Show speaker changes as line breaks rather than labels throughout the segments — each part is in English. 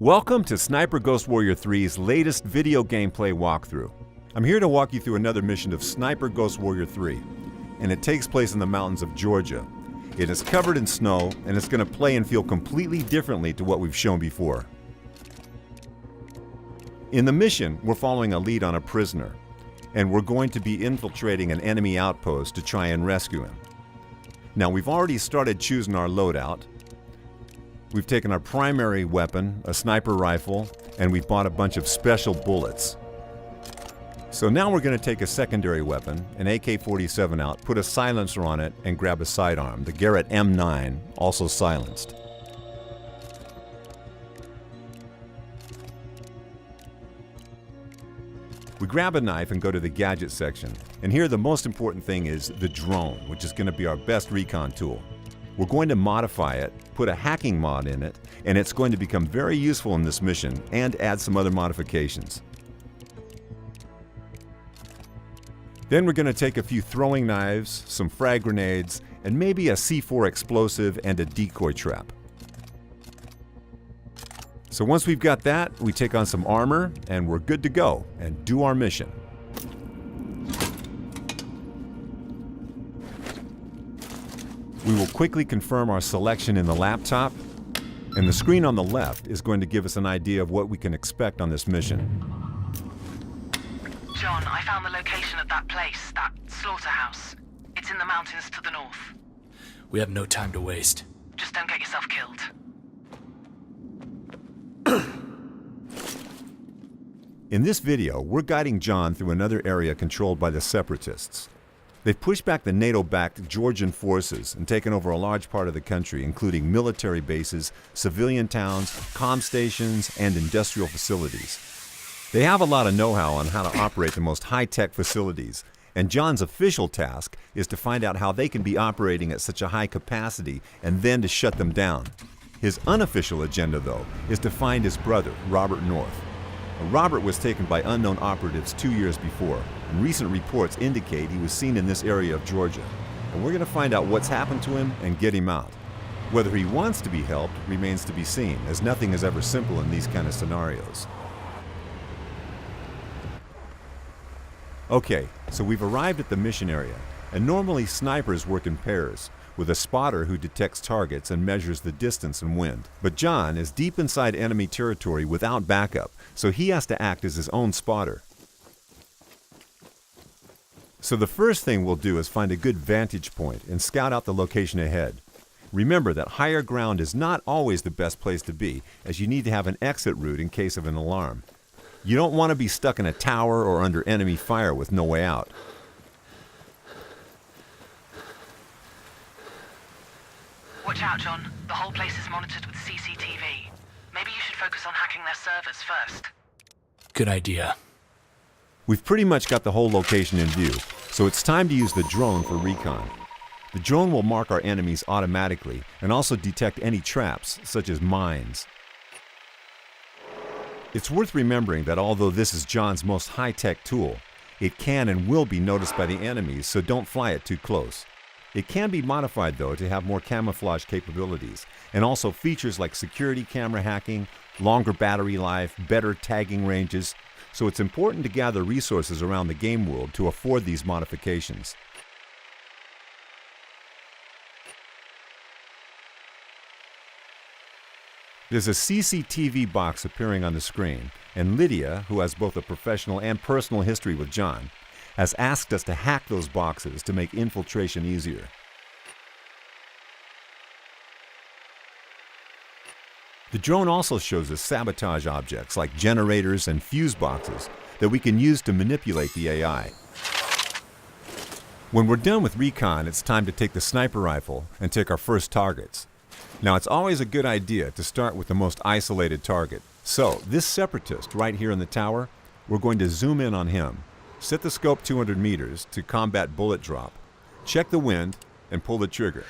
Welcome to Sniper Ghost Warrior 3's latest video gameplay walkthrough. I'm here to walk you through another mission of Sniper Ghost Warrior 3, and it takes place in the mountains of Georgia. It is covered in snow, and it's going to play and feel completely differently to what we've shown before. In the mission, we're following a lead on a prisoner, and we're going to be infiltrating an enemy outpost to try and rescue him. Now, we've already started choosing our loadout. We've taken our primary weapon, a sniper rifle, and we've bought a bunch of special bullets. So now we're going to take a secondary weapon, an AK-47 out, put a silencer on it, and grab a sidearm, the Garrett M9, also silenced. We grab a knife and go to the gadget section. And here the most important thing is the drone, which is going to be our best recon tool. We're going to modify it, put a hacking mod in it, and it's going to become very useful in this mission and add some other modifications. Then we're going to take a few throwing knives, some frag grenades, and maybe a C4 explosive and a decoy trap. So once we've got that, we take on some armor and we're good to go and do our mission. We will quickly confirm our selection in the laptop, and the screen on the left is going to give us an idea of what we can expect on this mission.
John, I found the location of that place, that Slaughterhouse. It's in the mountains to the north.
We have no time to waste.
Just don't get yourself killed.
In this video, we're guiding John through another area controlled by the Separatists. They've pushed back the NATO-backed Georgian forces and taken over a large part of the country, including military bases, civilian towns, comm stations, and industrial facilities. They have a lot of know-how on how to operate the most high-tech facilities, and John's official task is to find out how they can be operating at such a high capacity and then to shut them down. His unofficial agenda, though, is to find his brother, Robert North. Robert was taken by unknown operatives 2 years before, and recent reports indicate he was seen in this area of Georgia. And we're going to find out what's happened to him and get him out. Whether he wants to be helped remains to be seen, as nothing is ever simple in these kind of scenarios. Okay, so we've arrived at the mission area, and normally snipers work in pairs, with a spotter who detects targets and measures the distance and wind. But John is deep inside enemy territory without backup, so he has to act as his own spotter. So the first thing we'll do is find a good vantage point and scout out the location ahead. Remember that higher ground is not always the best place to be, as you need to have an exit route in case of an alarm. You don't want to be stuck in a tower or under enemy fire with no way out.
Watch out, John. The whole place is monitored with CCTV. Maybe you should focus on hacking their servers first.
Good idea.
We've pretty much got the whole location in view, so it's time to use the drone for recon. The drone will mark our enemies automatically and also detect any traps, such as mines. It's worth remembering that although this is John's most high-tech tool, it can and will be noticed by the enemies, so don't fly it too close. It can be modified, though, to have more camouflage capabilities, and also features like security camera hacking, longer battery life, better tagging ranges, so it's important to gather resources around the game world to afford these modifications. There's a CCTV box appearing on the screen, and Lydia, who has both a professional and personal history with John, has asked us to hack those boxes to make infiltration easier. The drone also shows us sabotage objects like generators and fuse boxes that we can use to manipulate the AI. When we're done with recon, it's time to take the sniper rifle and take our first targets. Now, it's always a good idea to start with the most isolated target. So, this separatist right here in the tower, we're going to zoom in on him. Set the scope 200 meters to combat bullet drop. Check the wind and pull the trigger.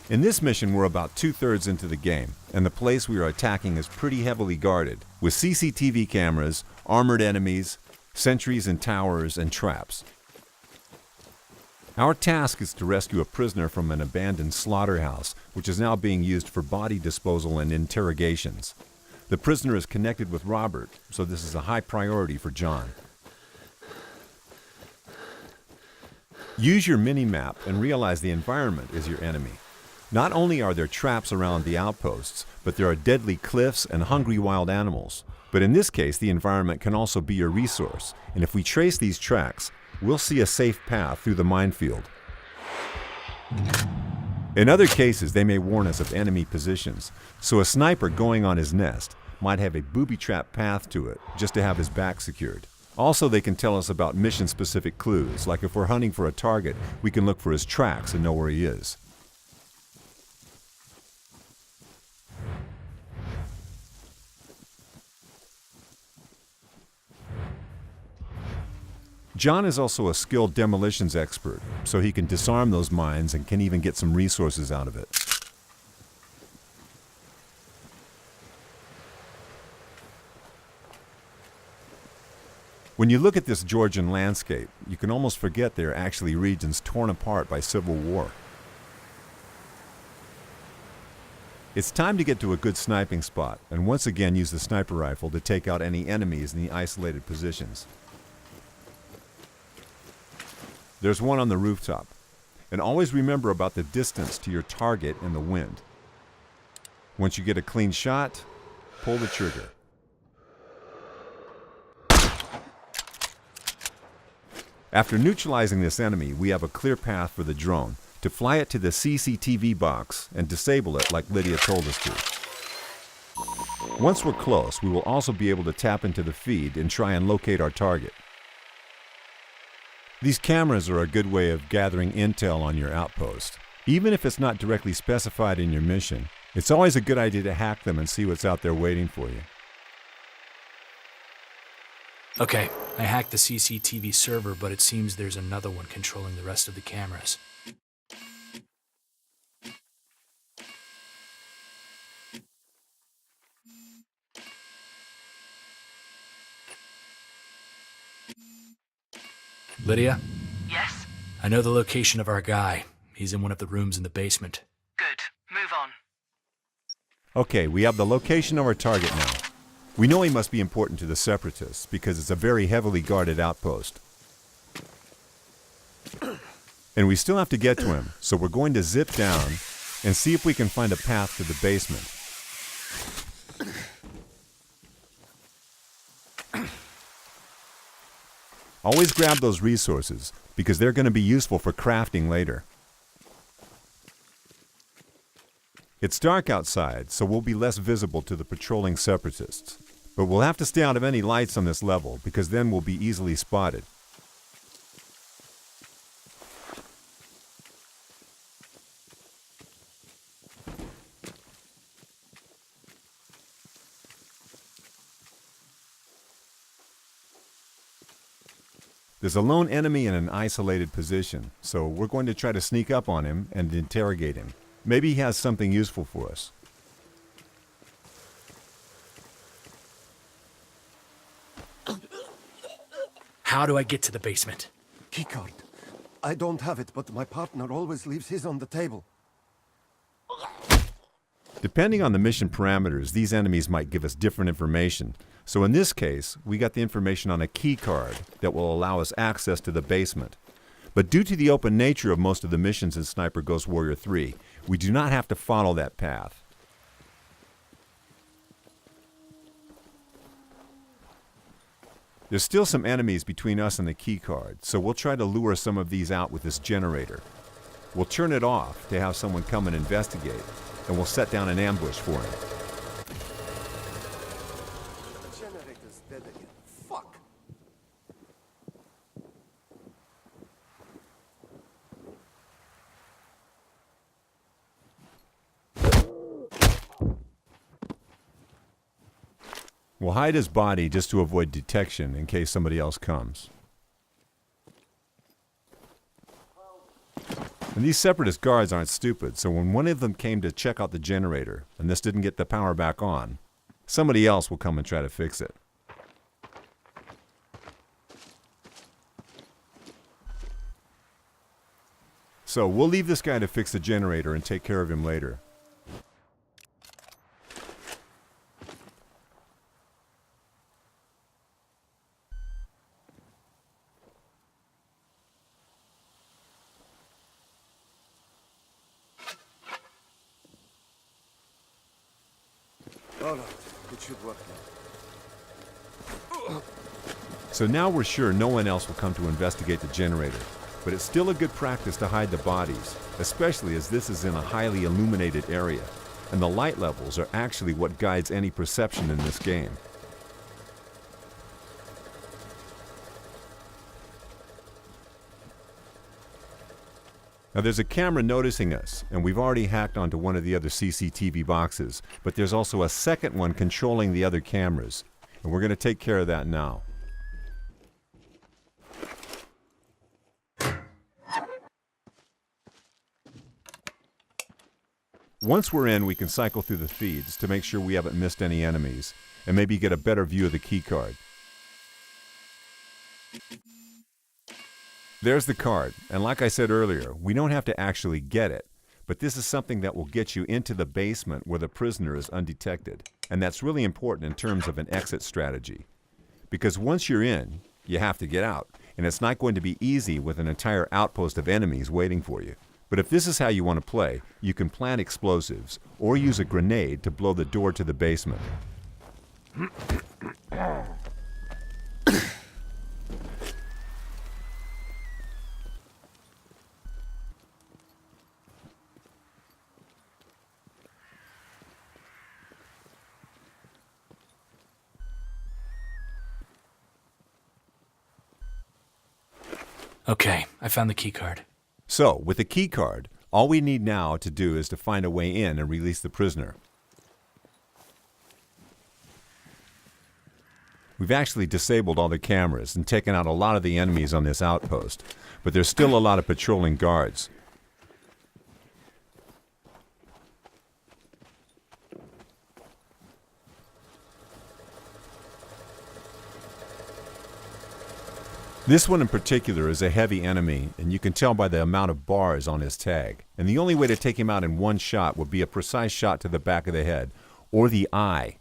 In this mission, we're about 2/3 into the game, and the place we are attacking is pretty heavily guarded, with CCTV cameras, armored enemies, sentries and towers, and traps. Our task is to rescue a prisoner from an abandoned slaughterhouse, which is now being used for body disposal and interrogations. The prisoner is connected with Robert, so this is a high priority for John. Use your mini-map and realize the environment is your enemy. Not only are there traps around the outposts, but there are deadly cliffs and hungry wild animals. But in this case, the environment can also be your resource, and if we trace these tracks, we'll see a safe path through the minefield. In other cases, they may warn us of enemy positions, so a sniper going on his nest might have a booby-trap path to it just to have his back secured. Also, they can tell us about mission-specific clues, like if we're hunting for a target, we can look for his tracks and know where he is. John is also a skilled demolitions expert, so he can disarm those mines and can even get some resources out of it. When you look at this Georgian landscape, you can almost forget they are actually regions torn apart by civil war. It's time to get to a good sniping spot and once again use the sniper rifle to take out any enemies in the isolated positions. There's one on the rooftop. And always remember about the distance to your target and the wind. Once you get a clean shot, pull the trigger. After neutralizing this enemy, we have a clear path for the drone to fly it to the CCTV box and disable it like Lydia told us to. Once we're close, we will also be able to tap into the feed and try and locate our target. These cameras are a good way of gathering intel on your outpost. Even if it's not directly specified in your mission, it's always a good idea to hack them and see what's out there waiting for you.
Okay, I hacked the CCTV server, but it seems there's another one controlling the rest of the cameras. Lydia?
Yes?
I know the location of our guy. He's in one of the rooms in the basement.
Good. Move on.
Okay, we have the location of our target now. We know he must be important to the Separatists because it's a very heavily guarded outpost. And we still have to get to him, so we're going to zip down and see if we can find a path to the basement. Always grab those resources because they're going to be useful for crafting later. It's dark outside, so we'll be less visible to the patrolling Separatists. But we'll have to stay out of any lights on this level because then we'll be easily spotted. There's a lone enemy in an isolated position, so we're going to try to sneak up on him and interrogate him. Maybe he has something useful for us.
How do I get to the basement?
Keycard. I don't have it, but my partner always leaves his on the table.
Depending on the mission parameters, these enemies might give us different information. So in this case, we got the information on a key card that will allow us access to the basement. But due to the open nature of most of the missions in Sniper Ghost Warrior 3, we do not have to follow that path. There's still some enemies between us and the key card, so we'll try to lure some of these out with this generator. We'll turn it off to have someone come and investigate, and we'll set down an ambush for him.
The generator's dead again. Fuck!
We'll hide his body just to avoid detection in case somebody else comes. And these Separatist guards aren't stupid, so when one of them came to check out the generator, and this didn't get the power back on, somebody else will come and try to fix it. So we'll leave this guy to fix the generator and take care of him later.
All right, it should work now.
So now we're sure no one else will come to investigate the generator, but it's still a good practice to hide the bodies, especially as this is in a highly illuminated area, and the light levels are actually what guides any perception in this game. Now there's a camera noticing us, and we've already hacked onto one of the other CCTV boxes, but there's also a second one controlling the other cameras, and we're going to take care of that now. Once we're in, we can cycle through the feeds to make sure we haven't missed any enemies, and maybe get a better view of the keycard. There's the card, and like I said earlier, we don't have to actually get it, but this is something that will get you into the basement where the prisoner is undetected, and that's really important in terms of an exit strategy. Because once you're in, you have to get out, and it's not going to be easy with an entire outpost of enemies waiting for you. But if this is how you want to play, you can plant explosives, or use a grenade to blow the door to the basement.
Okay, I found the keycard.
So, with the keycard, all we need now to do is to find a way in and release the prisoner. We've actually disabled all the cameras and taken out a lot of the enemies on this outpost, but there's still a lot of patrolling guards. This one in particular is a heavy enemy, and you can tell by the amount of bars on his tag. And the only way to take him out in one shot would be a precise shot to the back of the head, or the eye.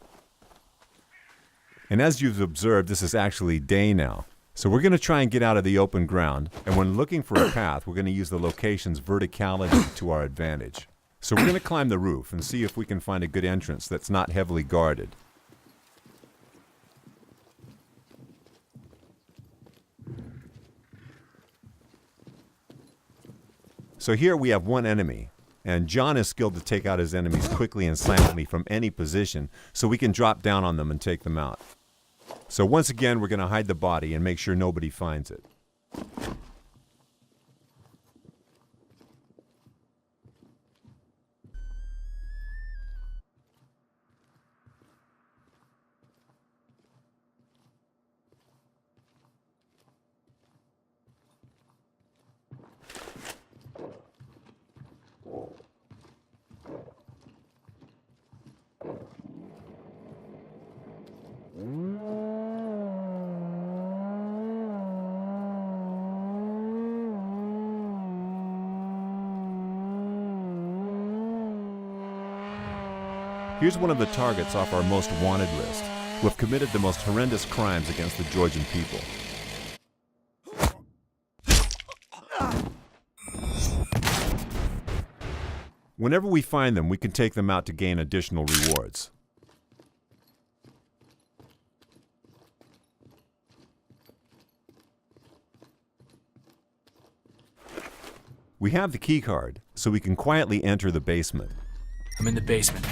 And as you've observed, this is actually day now. So we're going to try and get out of the open ground, and when looking for a path, we're going to use the location's verticality to our advantage. So we're going to climb the roof and see if we can find a good entrance that's not heavily guarded. So here we have one enemy, and John is skilled to take out his enemies quickly and silently from any position, so we can drop down on them and take them out. So once again, we're going to hide the body and make sure nobody finds it. Here's one of the targets off our most wanted list, who have committed the most horrendous crimes against the Georgian people. Whenever we find them, we can take them out to gain additional rewards. We have the keycard, so we can quietly enter the basement.
I'm in the basement.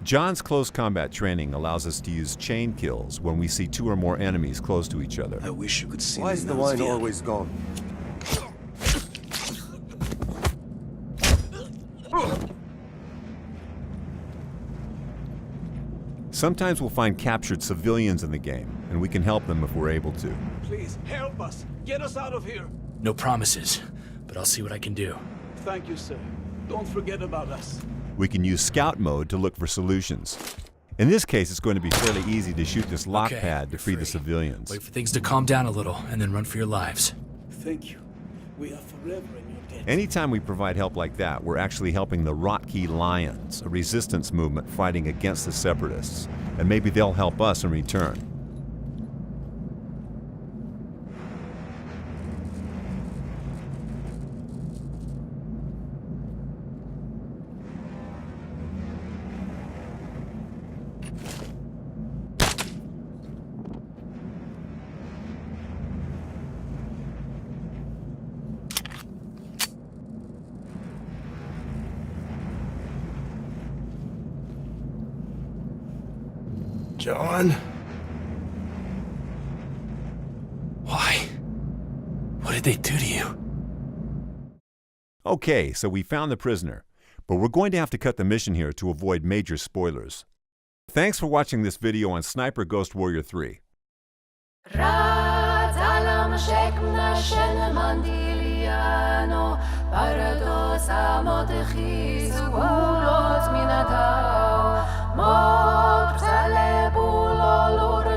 John's close combat training allows us to use chain kills when we see two or more enemies close to each other.
I wish you could see
Why is the wine always gone?
Sometimes we'll find captured civilians in the game, and we can help them if we're able to.
Please, help us. Get us out of here.
No promises, but I'll see what I can do.
Thank you, sir. Don't forget about us.
We can use scout mode to look for solutions. In this case, it's going to be fairly easy to shoot this lock
Okay,
pad to
you're
free the
free.
civilians.
Wait for things to calm down a little, and then run for your lives.
Thank you. We are forever in your debt.
Anytime we provide help like that, we're actually helping the Rotkey Lions, a resistance movement fighting against the Separatists. And maybe they'll help us in return.
John?
Why? What did they do to you?
Okay, so we found the prisoner, but we're going to have to cut the mission here to avoid major spoilers. Thanks for watching this video on Sniper Ghost Warrior 3.
مقتل بولا لور